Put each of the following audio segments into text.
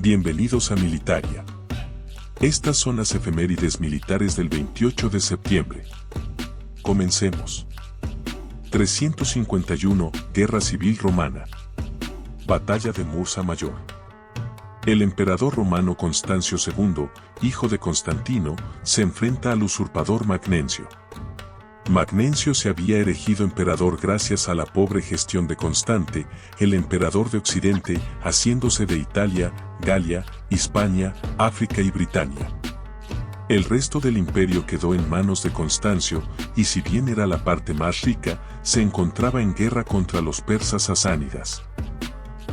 Bienvenidos a Militaria. Estas son las efemérides militares del 28 de septiembre. Comencemos. 351, Guerra Civil Romana. Batalla de Mursa Mayor. El emperador romano Constancio II, hijo de Constantino, se enfrenta al usurpador Magnencio. Magnencio se había erigido emperador gracias a la pobre gestión de Constante, el emperador de Occidente, haciéndose de Italia, Galia, Hispania, África y Britania. El resto del imperio quedó en manos de Constancio, y si bien era la parte más rica, se encontraba en guerra contra los persas sasánidas.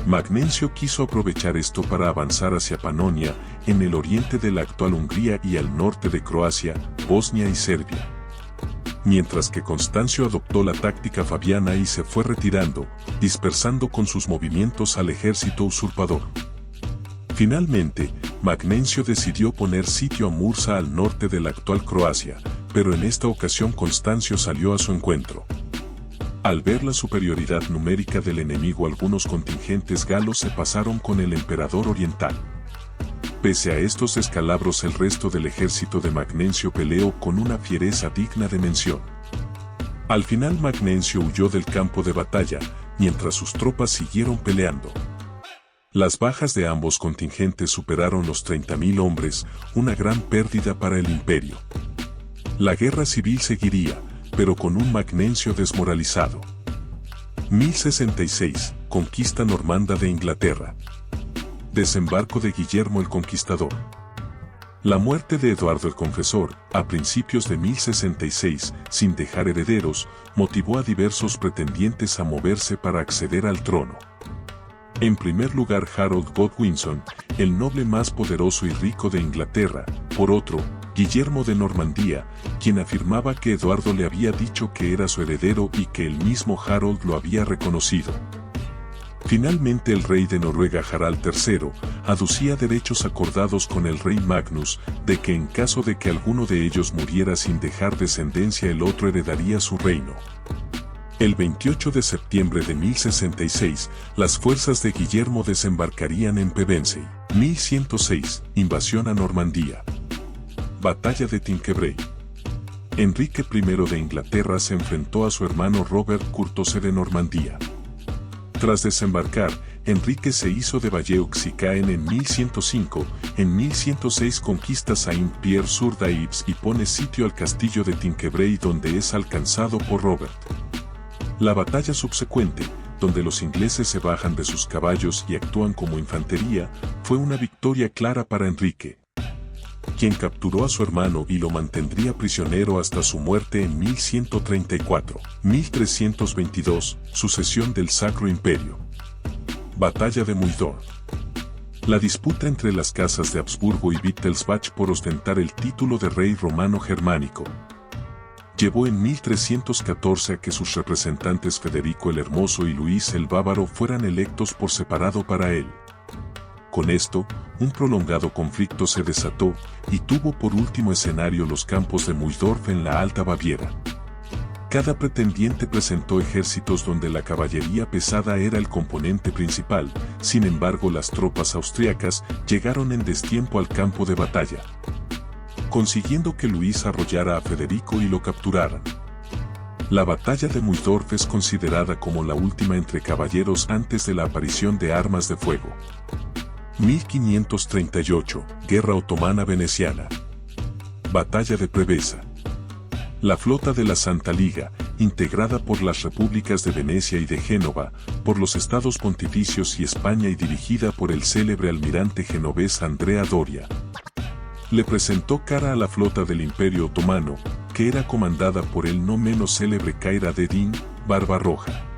Magnencio quiso aprovechar esto para avanzar hacia Panonia, en el oriente de la actual Hungría y al norte de Croacia, Bosnia y Serbia. Mientras que Constancio adoptó la táctica fabiana y se fue retirando, dispersando con sus movimientos al ejército usurpador. Finalmente, Magnencio decidió poner sitio a Mursa al norte de la actual Croacia, pero en esta ocasión Constancio salió a su encuentro. Al ver la superioridad numérica del enemigo, algunos contingentes galos se pasaron con el emperador oriental. Pese a estos descalabros, el resto del ejército de Magnencio peleó con una fiereza digna de mención. Al final Magnencio huyó del campo de batalla, mientras sus tropas siguieron peleando. Las bajas de ambos contingentes superaron los 30.000 hombres, una gran pérdida para el imperio. La guerra civil seguiría, pero con un Magnencio desmoralizado. 1066, conquista normanda de Inglaterra. Desembarco de Guillermo el Conquistador. La muerte de Eduardo el Confesor, a principios de 1066, sin dejar herederos, motivó a diversos pretendientes a moverse para acceder al trono. En primer lugar, Harold Godwinson, el noble más poderoso y rico de Inglaterra; por otro, Guillermo de Normandía, quien afirmaba que Eduardo le había dicho que era su heredero y que el mismo Harold lo había reconocido. Finalmente, el rey de Noruega Harald III aducía derechos acordados con el rey Magnus, de que en caso de que alguno de ellos muriera sin dejar descendencia, el otro heredaría su reino. El 28 de septiembre de 1066, las fuerzas de Guillermo desembarcarían en Pevensey. 1106, invasión a Normandía. Batalla de Tinquebray. Enrique I de Inglaterra se enfrentó a su hermano Robert Curthose de Normandía. Tras desembarcar, Enrique se hizo de Bayeux-y-Caen en 1105, en 1106 conquista Saint-Pierre-sur-Daïbs y pone sitio al castillo de Tinquebray, donde es alcanzado por Robert. La batalla subsecuente, donde los ingleses se bajan de sus caballos y actúan como infantería, fue una victoria clara para Enrique, quien capturó a su hermano y lo mantendría prisionero hasta su muerte en 1134. 1322, sucesión del Sacro Imperio. Batalla de Muidorf. La disputa entre las casas de Habsburgo y Wittelsbach por ostentar el título de rey romano germánico llevó en 1314 a que sus representantes Federico el Hermoso y Luis el Bávaro fueran electos por separado para él. Con esto, un prolongado conflicto se desató, y tuvo por último escenario los campos de Muidorf en la Alta Baviera. Cada pretendiente presentó ejércitos donde la caballería pesada era el componente principal; sin embargo, las tropas austriacas llegaron en destiempo al campo de batalla, consiguiendo que Luis arrollara a Federico y lo capturaran. La batalla de Muidorf es considerada como la última entre caballeros antes de la aparición de armas de fuego. 1538, Guerra Otomana Veneciana. Batalla de Preveza. La flota de la Santa Liga, integrada por las repúblicas de Venecia y de Génova, por los estados pontificios y España y dirigida por el célebre almirante genovés Andrea Doria, le presentó cara a la flota del Imperio Otomano, que era comandada por el no menos célebre Khayr ad-Din Barbarroja.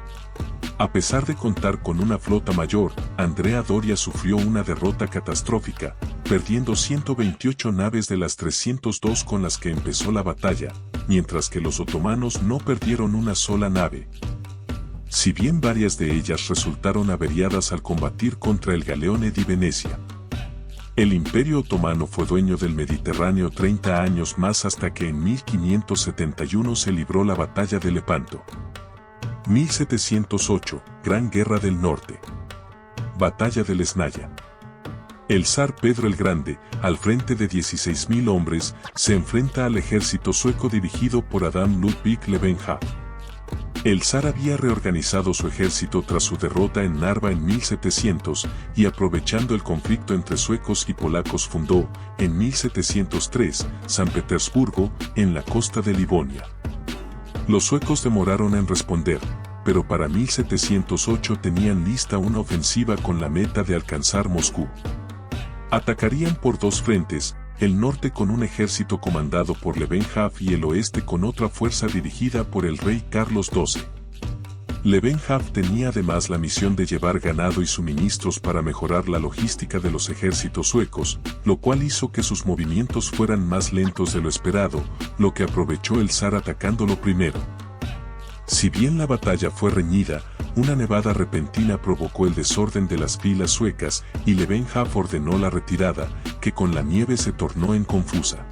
A pesar de contar con una flota mayor, Andrea Doria sufrió una derrota catastrófica, perdiendo 128 naves de las 302 con las que empezó la batalla, mientras que los otomanos no perdieron una sola nave. Si bien varias de ellas resultaron averiadas al combatir contra el Galeone di Venecia. El Imperio Otomano fue dueño del Mediterráneo 30 años más, hasta que en 1571 se libró la batalla de Lepanto. 1708, Gran Guerra del Norte. Batalla del Esnaya. El zar Pedro el Grande, al frente de 16.000 hombres, se enfrenta al ejército sueco dirigido por Adam Ludwig Lewenhaupt. El zar había reorganizado su ejército tras su derrota en Narva en 1700 y aprovechando el conflicto entre suecos y polacos fundó, en 1703, San Petersburgo, en la costa de Livonia. Los suecos demoraron en responder, pero para 1708 tenían lista una ofensiva con la meta de alcanzar Moscú. Atacarían por dos frentes, el norte con un ejército comandado por Lewenhaupt y el oeste con otra fuerza dirigida por el rey Carlos XII. Lewenhaupt tenía además la misión de llevar ganado y suministros para mejorar la logística de los ejércitos suecos, lo cual hizo que sus movimientos fueran más lentos de lo esperado, lo que aprovechó el zar atacándolo primero. Si bien la batalla fue reñida, una nevada repentina provocó el desorden de las filas suecas y Lewenhaupt ordenó la retirada, que con la nieve se tornó en confusa.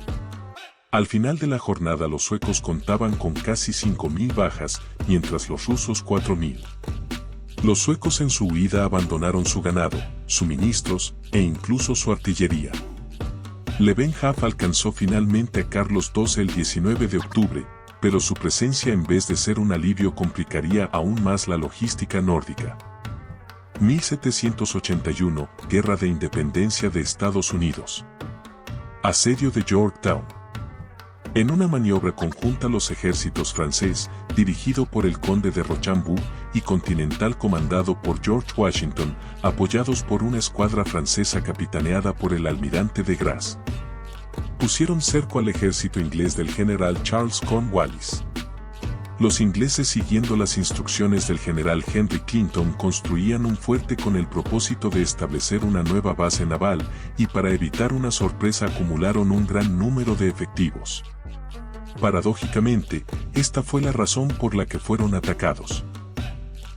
Al final de la jornada los suecos contaban con casi 5.000 bajas, mientras los rusos 4.000. Los suecos en su huida abandonaron su ganado, suministros e incluso su artillería. Lewenhaupt alcanzó finalmente a Carlos XII el 19 de octubre, pero su presencia en vez de ser un alivio complicaría aún más la logística nórdica. 1781, Guerra de Independencia de Estados Unidos. Asedio de Yorktown. En una maniobra conjunta los ejércitos francés, dirigido por el conde de Rochambeau, y continental comandado por George Washington, apoyados por una escuadra francesa capitaneada por el almirante de Grasse, pusieron cerco al ejército inglés del general Charles Cornwallis. Los ingleses, siguiendo las instrucciones del general Henry Clinton, construían un fuerte con el propósito de establecer una nueva base naval, y para evitar una sorpresa acumularon un gran número de efectivos. Paradójicamente, esta fue la razón por la que fueron atacados.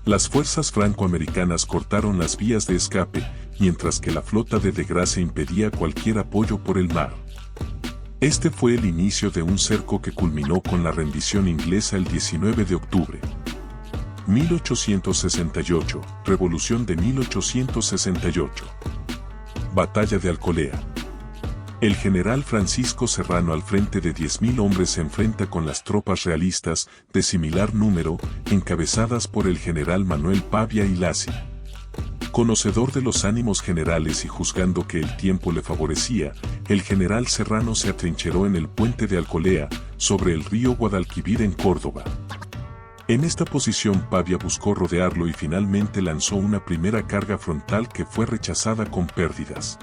Las fuerzas franco-americanas cortaron las vías de escape, mientras que la flota de Grasse impedía cualquier apoyo por el mar. Este fue el inicio de un cerco que culminó con la rendición inglesa el 19 de octubre. 1868, Revolución de 1868. Batalla de Alcolea. El general Francisco Serrano, al frente de 10.000 hombres, se enfrenta con las tropas realistas, de similar número, encabezadas por el general Manuel Pavia y Lacy. Conocedor de los ánimos generales y juzgando que el tiempo le favorecía, el general Serrano se atrincheró en el puente de Alcolea, sobre el río Guadalquivir en Córdoba. En esta posición Pavia buscó rodearlo y finalmente lanzó una primera carga frontal que fue rechazada con pérdidas.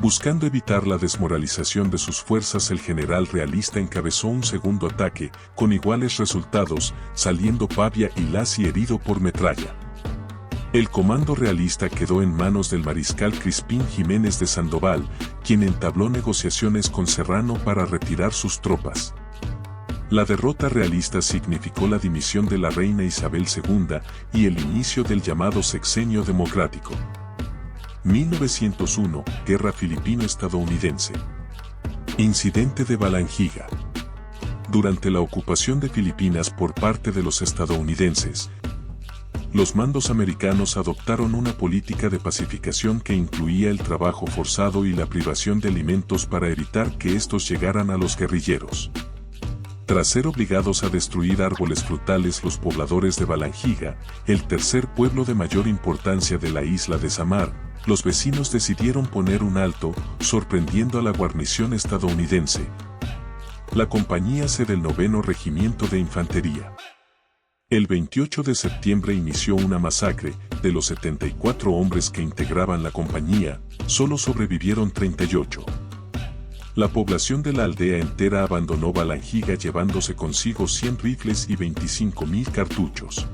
Buscando evitar la desmoralización de sus fuerzas, el general realista encabezó un segundo ataque, con iguales resultados, saliendo Pavia y Lacy herido por metralla. El comando realista quedó en manos del mariscal Crispín Jiménez de Sandoval, quien entabló negociaciones con Serrano para retirar sus tropas. La derrota realista significó la dimisión de la reina Isabel II y el inicio del llamado Sexenio Democrático. 1901, Guerra Filipino-Estadounidense. Incidente de Balangiga. Durante la ocupación de Filipinas por parte de los estadounidenses, los mandos americanos adoptaron una política de pacificación que incluía el trabajo forzado y la privación de alimentos para evitar que estos llegaran a los guerrilleros. Tras ser obligados a destruir árboles frutales, los pobladores de Balangiga, el tercer pueblo de mayor importancia de la isla de Samar, los vecinos decidieron poner un alto, sorprendiendo a la guarnición estadounidense, la Compañía C del 9º Regimiento de Infantería. El 28 de septiembre inició una masacre. De los 74 hombres que integraban la compañía, solo sobrevivieron 38. La población de la aldea entera abandonó Balangiga llevándose consigo 100 rifles y 25.000 cartuchos.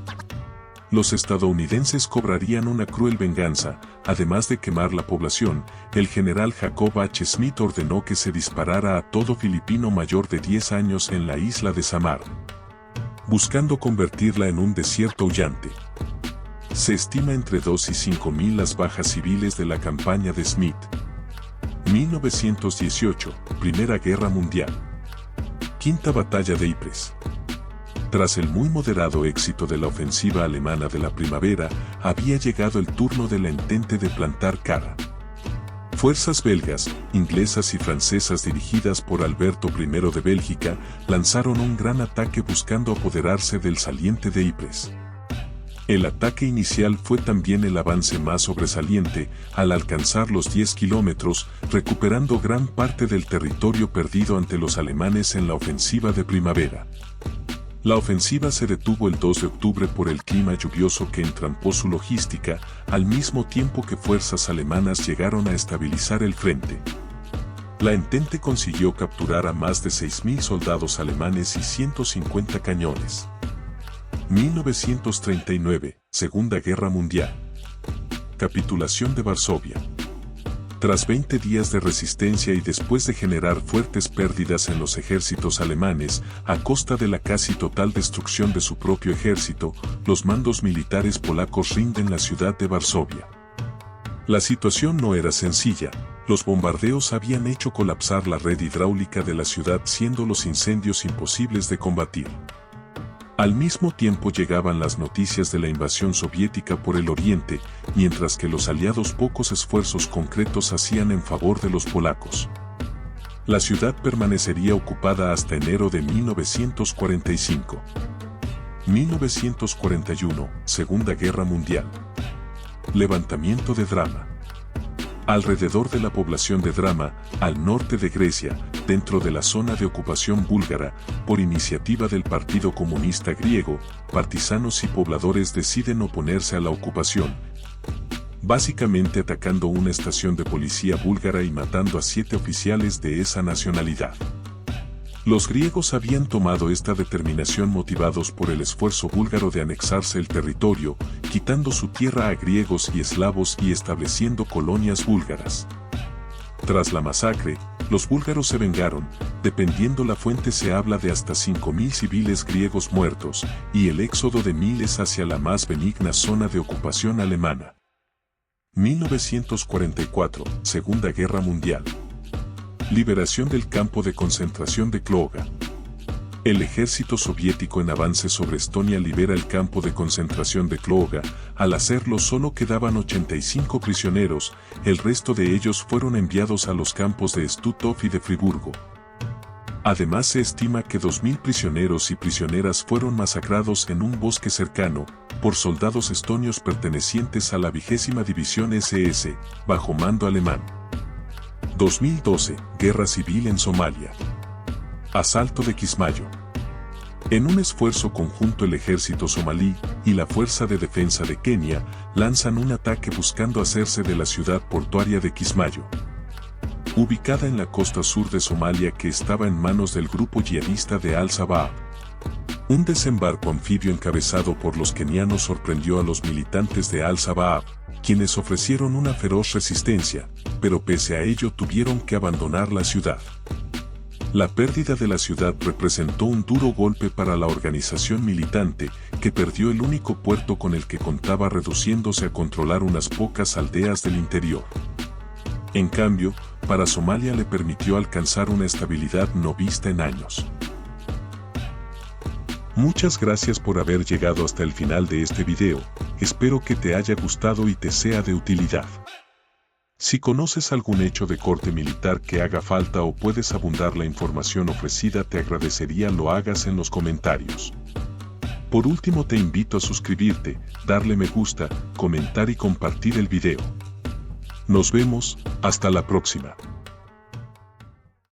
Los estadounidenses cobrarían una cruel venganza. Además de quemar la población, el general Jacob H. Smith ordenó que se disparara a todo filipino mayor de 10 años en la isla de Samar, buscando convertirla en un desierto aullante. Se estima entre 2 y 5.000 las bajas civiles de la campaña de Smith. 1918, Primera Guerra Mundial. Quinta Batalla de Ypres. Tras el muy moderado éxito de la ofensiva alemana de la primavera, había llegado el turno de la Entente de plantar cara. Fuerzas belgas, inglesas y francesas dirigidas por Alberto I de Bélgica lanzaron un gran ataque buscando apoderarse del saliente de Ypres. El ataque inicial fue también el avance más sobresaliente, al alcanzar los 10 kilómetros, recuperando gran parte del territorio perdido ante los alemanes en la ofensiva de primavera. La ofensiva se detuvo el 2 de octubre por el clima lluvioso que entrampó su logística, al mismo tiempo que fuerzas alemanas llegaron a estabilizar el frente. La Entente consiguió capturar a más de 6.000 soldados alemanes y 150 cañones. 1939, Segunda Guerra Mundial. Capitulación de Varsovia. Tras 20 días de resistencia y después de generar fuertes pérdidas en los ejércitos alemanes, a costa de la casi total destrucción de su propio ejército, los mandos militares polacos rinden la ciudad de Varsovia. La situación no era sencilla, los bombardeos habían hecho colapsar la red hidráulica de la ciudad, siendo los incendios imposibles de combatir. Al mismo tiempo llegaban las noticias de la invasión soviética por el oriente, mientras que los aliados pocos esfuerzos concretos hacían en favor de los polacos. La ciudad permanecería ocupada hasta enero de 1945. 1941, Segunda Guerra Mundial. Levantamiento de Drama. Alrededor de la población de Drama, al norte de Grecia, dentro de la zona de ocupación búlgara, por iniciativa del Partido Comunista Griego, partisanos y pobladores deciden oponerse a la ocupación, básicamente atacando una estación de policía búlgara y matando a 7 oficiales de esa nacionalidad. Los griegos habían tomado esta determinación motivados por el esfuerzo búlgaro de anexarse el territorio, quitando su tierra a griegos y eslavos y estableciendo colonias búlgaras. Tras la masacre, los búlgaros se vengaron, dependiendo la fuente se habla de hasta 5.000 civiles griegos muertos, y el éxodo de miles hacia la más benigna zona de ocupación alemana. 1944, Segunda Guerra Mundial. Liberación del campo de concentración de Kloga. El ejército soviético en avance sobre Estonia libera el campo de concentración de Kloga. Al hacerlo solo quedaban 85 prisioneros, el resto de ellos fueron enviados a los campos de Stutthof y de Friburgo. Además se estima que 2.000 prisioneros y prisioneras fueron masacrados en un bosque cercano, por soldados estonios pertenecientes a la 20ª División SS, bajo mando alemán. 2012, Guerra Civil en Somalia. Asalto de Kismayo. En un esfuerzo conjunto el ejército somalí y la Fuerza de Defensa de Kenia lanzan un ataque buscando hacerse de la ciudad portuaria de Kismayo, ubicada en la costa sur de Somalia que estaba en manos del grupo yihadista de Al-Shabaab. Un desembarco anfibio encabezado por los kenianos sorprendió a los militantes de Al-Shabaab, quienes ofrecieron una feroz resistencia, pero pese a ello tuvieron que abandonar la ciudad. La pérdida de la ciudad representó un duro golpe para la organización militante, que perdió el único puerto con el que contaba, reduciéndose a controlar unas pocas aldeas del interior. En cambio, para Somalia le permitió alcanzar una estabilidad no vista en años. Muchas gracias por haber llegado hasta el final de este video, espero que te haya gustado y te sea de utilidad. Si conoces algún hecho de corte militar que haga falta o puedes abundar la información ofrecida, te agradecería lo hagas en los comentarios. Por último te invito a suscribirte, darle me gusta, comentar y compartir el video. Nos vemos, hasta la próxima.